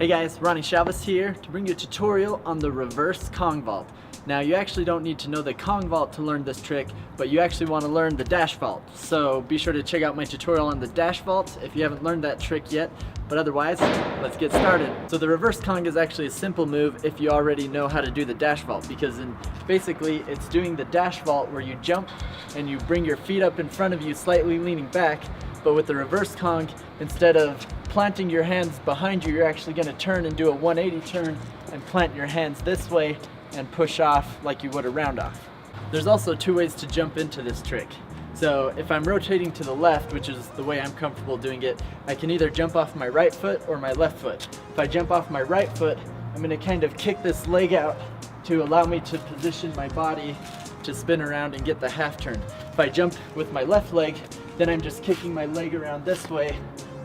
Hey guys, Ronnie here to bring you a tutorial on the reverse Kong vault. Now you actually don't need to know the Kong vault to learn this trick, but you actually want to learn the dash vault. So be sure to check out my tutorial on the dash vault if you haven't learned that trick yet. But otherwise, let's get started. So the reverse Kong is actually a simple move if you already know how to do the dash vault, because basically it's doing the dash vault where you jump and you bring your feet up in front of you slightly leaning back. But with the reverse Kong, instead of planting your hands behind you, you're actually going to turn and do a 180 turn and plant your hands this way and push off like you would a round off. There's also two ways to jump into this trick. So if I'm rotating to the left, which is the way I'm comfortable doing it, I can either jump off my right foot or my left foot. If I jump off my right foot, I'm going to kind of kick this leg out to allow me to position my body to spin around and get the half turn. If I jump with my left leg, then I'm just kicking my leg around this way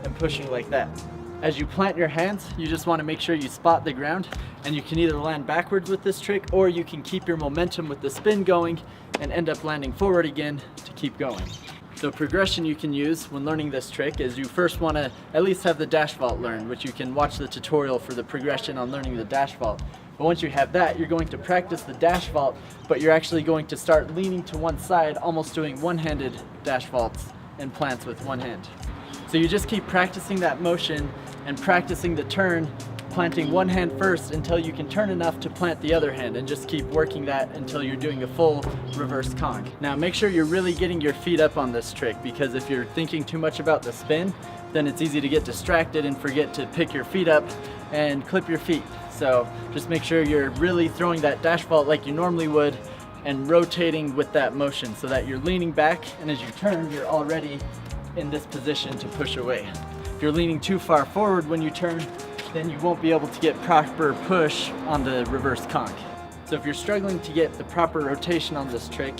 and pushing like that. As you plant your hands, you just want to make sure you spot the ground, and you can either land backwards with this trick or you can keep your momentum with the spin going and end up landing forward again to keep going. So progression you can use when learning this trick is you first want to at least have the dash vault learned, which you can watch the tutorial for the progression on learning the dash vault. But once you have that, you're going to practice the dash vault, but you're actually going to start leaning to one side, almost doing one-handed dash vaults and plants with one hand. So you just keep practicing that motion and practicing the turn, planting one hand first until you can turn enough to plant the other hand, and just keep working that until you're doing a full reverse Kong. Now make sure you're really getting your feet up on this trick, because if you're thinking too much about the spin, then it's easy to get distracted and forget to pick your feet up and clip your feet. So just make sure you're really throwing that dash vault like you normally would and rotating with that motion so that you're leaning back, and as you turn, you're already in this position to push away. If you're leaning too far forward when you turn, then you won't be able to get proper push on the reverse Kong. So if you're struggling to get the proper rotation on this trick,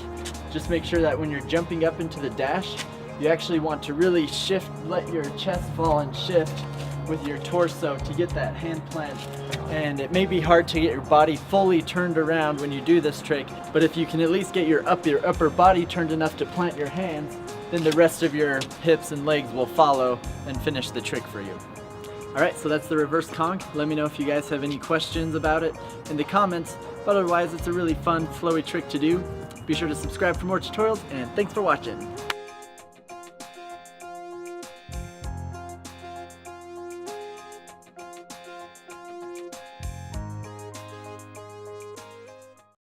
just make sure that when you're jumping up into the dash, you actually want to really shift, let your chest fall and shift with your torso to get that hand plant. And it may be hard to get your body fully turned around when you do this trick, but if you can at least get your upper body turned enough to plant your hands, then the rest of your hips and legs will follow and finish the trick for you. Alright, so that's the reverse Kong. Let me know if you guys have any questions about it in the comments, but otherwise it's a really fun, flowy trick to do. Be sure to subscribe for more tutorials, and thanks for watching.